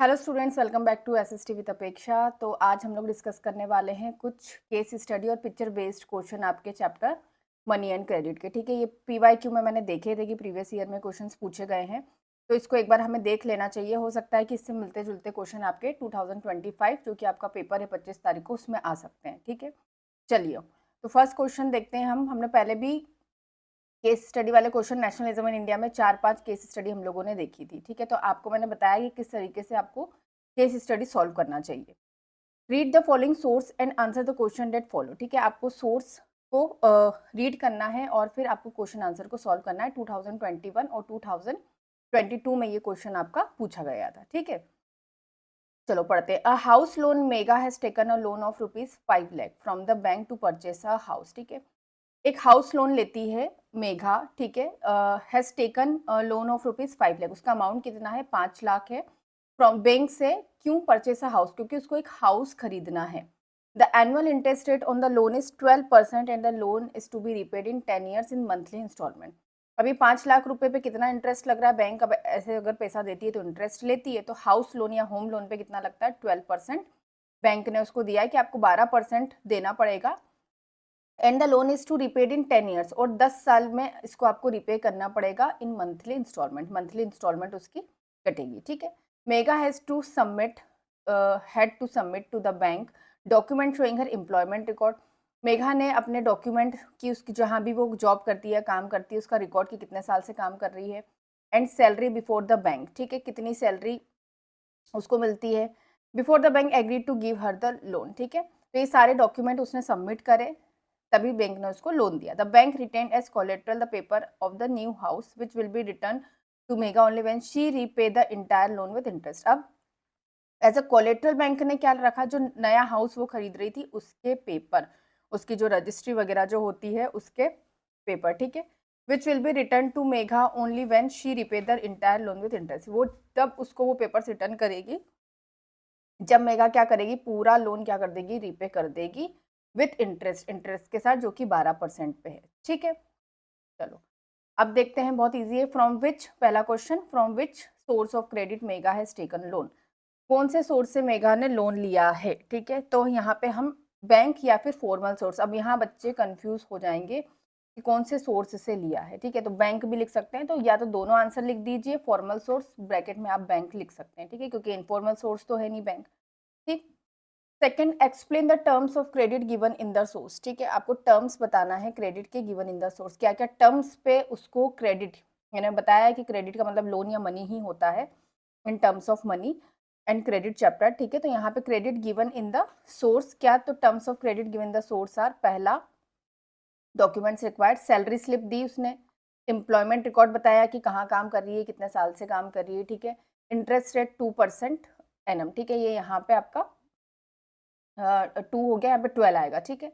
Hello students, welcome back to SST with Apeksha. तो आज हम लोग डिस्कस करने वाले हैं कुछ केस स्टडी और पिक्चर बेस्ड क्वेश्चन आपके चैप्टर मनी एंड क्रेडिट के। ठीक है, ये पीवाईक्यू में मैंने देखे थे कि प्रीवियस ईयर में क्वेश्चंस पूछे गए हैं, तो इसको एक बार हमें देख लेना चाहिए। हो सकता है कि इससे मिलते जुलते क्वेश्चन आपके 2025 जो कि आपका पेपर है 25 तारीख को, उसमें आ सकते हैं। ठीक है, चलिए तो फर्स्ट क्वेश्चन देखते हैं। हमने पहले भी केस स्टडी वाले क्वेश्चन नेशनलिज्म इन इंडिया में 4-5 केस स्टडी हम लोगों ने देखी थी। ठीक है, तो आपको मैंने बताया कि किस तरीके से आपको केस स्टडी सॉल्व करना चाहिए। Read the following source and answer the question that follow. ठीक है, आपको सोर्स को रीड करना है और फिर आपको क्वेश्चन आंसर को सॉल्व करना है। 2021 और 2022 में ये क्वेश्चन आपका पूछा गया था। ठीक है, चलो पढ़ते हैं। A house loan, Megha has taken a loan of ₹5 lakh from the bank to purchase a house. ठीक है, एक हाउस लोन लेती है मेघा। ठीक है, has taken loan of ₹5 lakh, उसका अमाउंट कितना है? 5 लाख है। फ्रॉम बैंक से क्यों? परचेस अ हाउस, क्योंकि उसको एक हाउस खरीदना है। The annual interest rate on the loan is 12% and the loan is to be repaid in 10 years in monthly instalment. अभी 5 लाख रुपए पे कितना इंटरेस्ट लग रहा है? बैंक अब ऐसे अगर पैसा देती है तो इंटरेस्ट लेती है, तो हाउस लोन या होम लोन पे कितना लगता है? 12%। बैंक ने उसको दिया है कि आपको 12% देना पड़ेगा and the loan is to repaid in 10 years, और 10 साल में इसको आपको रिपे करना पड़ेगा इन मंथली इंस्टॉलमेंट उसकी कटेगी। ठीक है, mega has to submit had to submit to the bank document showing her employment record. Megha ने अपने डॉक्यूमेंट की, उसकी जहाँ भी वो जॉब करती है, काम करती है, उसका रिकॉर्ड की कितने साल से काम कर रही है। And salary before the bank. ठीक है, कितनी सैलरी उसको मिलती है। Before the bank agree to give her the loan. ठीक है, तो ये सारे डॉक्यूमेंट उसने सबमिट करे, तभी बैंक ने उसको लोन दिया। The bank retain as collateral the paper of the new house which will be return to Megha only when she repay the entire loan with interest. अब एज अ कोलेट्रल बैंक ने क्या रखा? जो नया house वो खरीद रही थी उसके पेपर, उसकी जो रजिस्ट्री वगैरह जो होती है उसके पेपर। ठीक है, which will be return to Megha only when she repay the entire loan with interest. वो तब उसको वो पेपर्स रिटर्न करेगी जब मेगा क्या करेगी? पूरा लोन क्या कर देगी? रीपे कर देगी विथ इंटरेस्ट, इंटरेस्ट के साथ, जो कि 12% पे है। ठीक है, चलो अब देखते हैं, बहुत इजी है। फ्रॉम विच, पहला question, from which source of credit mega has taken loan. कौन से सोर्स से मेगा ने लोन लिया है? ठीक है, तो यहाँ पे हम बैंक या फिर फॉर्मल सोर्स, अब यहाँ बच्चे कंफ्यूज हो जाएंगे कि कौन से सोर्स से लिया है। ठीक है, तो बैंक भी लिख सकते हैं, तो या तो दोनों आंसर लिख दीजिए, फॉर्मल सोर्स ब्रैकेट में आप बैंक लिख सकते हैं। ठीक है, क्योंकि इनफॉर्मल सोर्स तो है नहीं बैंक। ठीक, second, explain the terms of credit given in the source. ठीक है, आपको टर्म्स बताना है क्रेडिट के गिवन इन द सोर्स। क्या क्या टर्म्स पे उसको क्रेडिट, मैंने बताया कि क्रेडिट का मतलब लोन या मनी ही होता है in terms of money and credit chapter. ठीक है, तो यहाँ पे credit given in the source, क्या? तो terms of credit given in the source are, पहला डॉक्यूमेंट्स रिक्वायर्ड, सैलरी स्लिप दी उसने, एम्प्लॉयमेंट रिकॉर्ड बताया कि कहाँ काम कर रही है, कितने साल से काम कर रही है। ठीक है, इंटरेस्ट रेट 2% एनम। ठीक है, ये यहाँ पे आपका 2 हो गया, यहाँ पे 12 आएगा। ठीक है,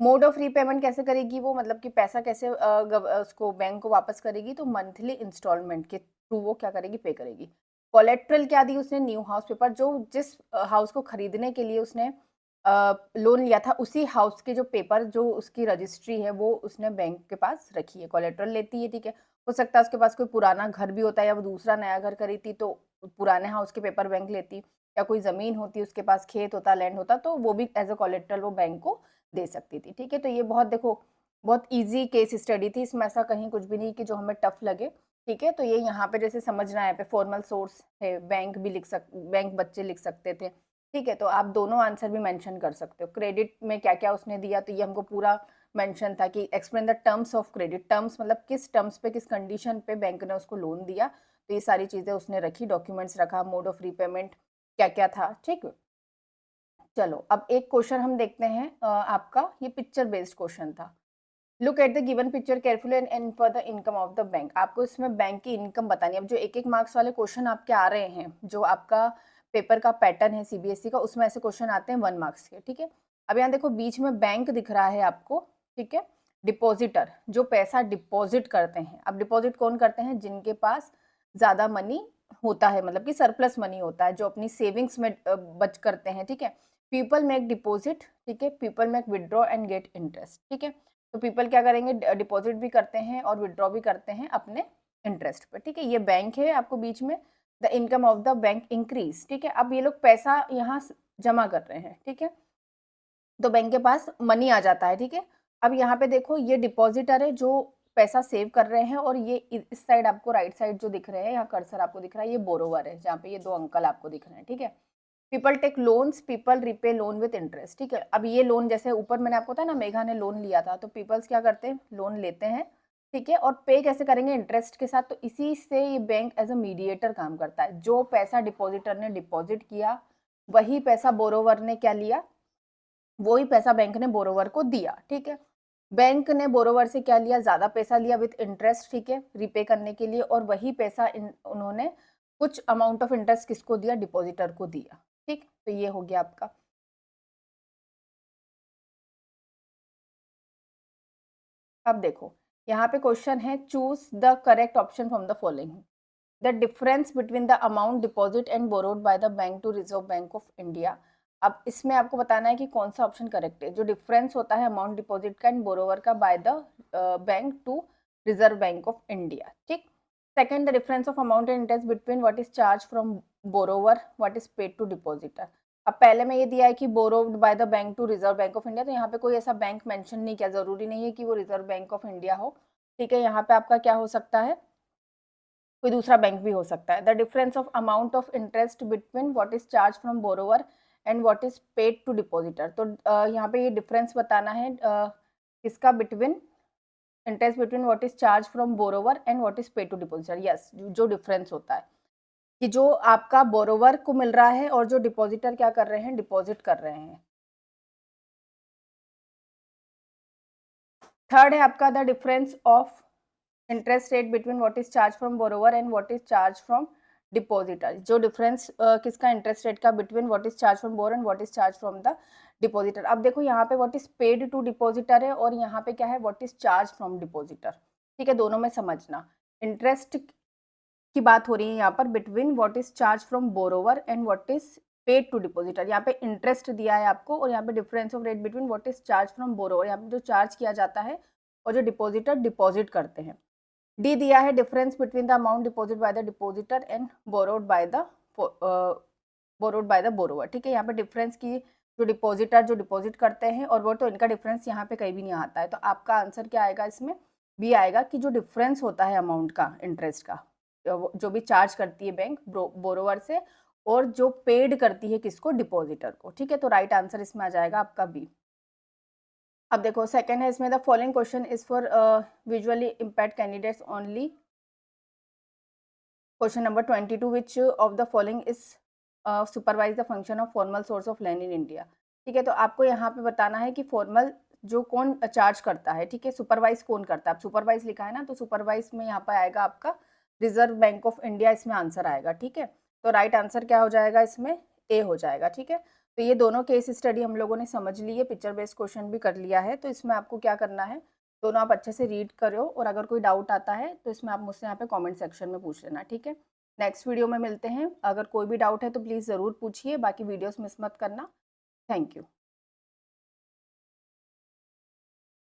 मोड ऑफ रीपेमेंट कैसे करेगी वो, मतलब कि पैसा कैसे उसको बैंक को वापस करेगी? तो मंथली इंस्टॉलमेंट के थ्रू वो क्या करेगी? पे करेगी। कोलेट्रल क्या दी उसने? न्यू हाउस पेपर, जो जिस हाउस को खरीदने के लिए उसने लोन लिया था, उसी हाउस के जो पेपर, जो उसकी रजिस्ट्री है, वो उसने बैंक के पास रखी है, कोलेट्रल लेती है। ठीक है, हो सकता है उसके पास कोई पुराना घर भी होता है, या वो दूसरा नया घर खरीदती तो पुराने हाउस के पेपर बैंक लेती, या कोई ज़मीन होती, उसके पास खेत होता, लैंड होता, तो वो भी एज अ कोलेट्रल वो बैंक को दे सकती थी। ठीक है, तो ये बहुत, देखो, बहुत ईजी केस स्टडी थी, इसमें ऐसा कहीं कुछ भी नहीं कि जो हमें टफ लगे। ठीक है, तो ये यहाँ पे जैसे समझना है, पे फॉर्मल सोर्स है, बैंक भी लिख बैंक बच्चे लिख सकते थे। ठीक है, तो आप दोनों आंसर भी मेंशन कर सकते हो। क्रेडिट में क्या क्या उसने दिया, तो ये हमको पूरा मेंशन था कि explain the terms of credit, terms मतलब किस टर्म्स पे, किस कंडीशन पे बैंक ने उसको लोन दिया, तो ये सारी चीज़ें उसने रखी, डॉक्यूमेंट्स रखा, मोड ऑफ रीपेमेंट क्या क्या था। ठीक है, चलो अब एक क्वेश्चन हम देखते हैं। आपका ये पिक्चर बेस्ड क्वेश्चन था। Look at the given picture carefully and infer the income of the bank. आपको इसमें बैंक की इनकम बतानी है। अब जो एक एक मार्क्स वाले क्वेश्चन आपके आ रहे हैं, जो आपका पेपर का पैटर्न है सीबीएसई का, उसमें ऐसे क्वेश्चन आते हैं 1 मार्क्स के। ठीक है, अब यहाँ देखो बीच में बैंक दिख रहा है आपको। ठीक है, डिपॉजिटर, जो पैसा डिपॉजिट करते हैं। अब डिपॉजिट कौन करते हैं? जिनके पास ज्यादा मनी होता है, मतलब कि सरप्लस मनी होता है, जो अपनी सेविंग्स में बच करते हैं। ठीक है, पीपल मेक डिपॉजिट। ठीक है, people make withdraw and get interest. ठीक है, तो पीपल क्या करेंगे? डिपॉजिट भी करते हैं और विड्रॉ भी करते हैं अपने इंटरेस्ट पर। ठीक है, ये बैंक है आपको बीच में the income of the bank increase, ठीक है। अब ये लोग पैसा यहाँ जमा कर रहे हैं, ठीक है, तो बैंक के पास मनी आ जाता है, ठीक है। अब यहाँ पे देखो ये डिपॉजिटर है जो पैसा सेव कर रहे हैं, और ये इस साइड आपको राइट साइड जो दिख रहे हैं, यहाँ कर्सर आपको दिख रहा है, ये बोरोवर है, जहाँ पे ये 2 अंकल आपको दिख रहे हैं, ठीक है। People take loans, people repay loan with interest, ठीक है। अब ये लोन जैसे ऊपर मैंने आपको बताया ना, मेघा ने लोन लिया था, तो पीपल्स क्या करते हैं, लोन लेते हैं, ठीक है, और पे कैसे करेंगे, इंटरेस्ट के साथ। तो इसी से ये बैंक एज अ मीडिएटर काम करता है। जो पैसा डिपॉजिटर ने डिपॉजिट किया, वही पैसा बोरोवर ने क्या लिया, वही पैसा बैंक ने बोरोवर को दिया, ठीक है। बैंक ने बोरोवर से क्या लिया, ज्यादा पैसा लिया विथ इंटरेस्ट, ठीक है, रिपे करने के लिए, और वही पैसा उन्होंने कुछ अमाउंट ऑफ इंटरेस्ट किसको दिया, डिपॉजिटर को दिया, ठीक। तो ये हो गया आपका। अब देखो यहाँ पे क्वेश्चन है, choose the correct option from the following. The difference between the amount deposit and borrowed by the bank to reserve bank of India. अब इसमें आपको बताना है कि कौन सा ऑप्शन करेक्ट है। जो डिफरेंस होता है अमाउंट डिपॉजिट का एंड बोरोवर का by the bank to reserve bank of India, ठीक। Second, the difference of amount and interest between what is charge from borrower, what is paid to depositor. अब पहले में ये दिया है कि borrowed by the bank to reserve bank of India, तो यहाँ पे कोई ऐसा बैंक मेंशन नहीं किया, जरूरी नहीं है कि वो रिजर्व बैंक ऑफ इंडिया हो, ठीक है। यहाँ पे आपका क्या हो सकता है, कोई दूसरा बैंक भी हो सकता है। The difference of amount of interest between what is charge from borrower and what is paid to depositor. तो यहाँ पे ये डिफरेंस बताना है किसका, between interest between what is charge from borrower and what is paid to depositor. Yes, जो difference होता है कि जो आपका बोरोवर को मिल रहा है और जो डिपॉजिटर क्या कर रहे हैं, डिपॉजिट कर रहे हैं। थर्ड है आपका the difference of interest rate between what is charge from borrower and what is charge from depositor. जो डिफरेंस किसका, इंटरेस्ट रेट का, between what is charge from borrower and what is charge from the depositor. अब देखो यहाँ पे what is paid to depositor है, और यहाँ पे क्या है, what is charge from depositor, ठीक है। दोनों में समझना, इंटरेस्ट की बात हो रही है यहाँ पर between what is charge from borrower and what is paid to depositor. यहाँ पे इंटरेस्ट दिया है आपको, और यहाँ पे difference of rate between what is charge from borrower, यहाँ पे जो चार्ज किया जाता है और जो डिपॉजिटर डिपॉजिट करते हैं। डी दिया है difference between the amount deposit by the depositor and borrowed by the borrower, ठीक है। यहाँ पे डिफरेंस की जो डिपॉजिटर जो डिपॉजिट करते हैं और वो, तो इनका डिफरेंस यहाँ पे कहीं भी नहीं आता है। तो आपका आंसर क्या आएगा इसमें, बी आएगा कि जो डिफरेंस होता है अमाउंट का, इंटरेस्ट का, जो भी चार्ज करती है बैंक बोरोवर से, और जो पेड करती है किसको, डिपॉजिटर को, ठीक है। तो राइट आंसर इसमें आ जाएगा आपका बी। अब देखो सेकंड है इसमें, the following question is for visually impaired candidates only. Question number 22, which of the following is supervise the function of formal source of land in India, ठीक है। तो आपको यहाँ पे बताना है कि फॉर्मल जो कौन चार्ज करता है, ठीक है, सुपरवाइज कौन करता है। सुपरवाइज लिखा है ना, तो सुपरवाइज में यहाँ पर आएगा आपका रिजर्व बैंक ऑफ इंडिया, इसमें आंसर आएगा, ठीक है। तो राइट आंसर क्या हो जाएगा इसमें, ए हो जाएगा, ठीक है। तो ये दोनों केस स्टडी हम लोगों ने समझ ली है, पिक्चर बेस्ड क्वेश्चन भी कर लिया है। तो इसमें आपको क्या करना है, दोनों आप अच्छे से रीड करो, और अगर कोई डाउट आता है तो इसमें आप मुझसे यहाँ पे कमेंट सेक्शन में पूछ लेना, ठीक है। नेक्स्ट वीडियो में मिलते हैं। अगर कोई भी डाउट है तो प्लीज़ ज़रूर पूछिए, बाकी वीडियोस मिस मत करना। Thank you.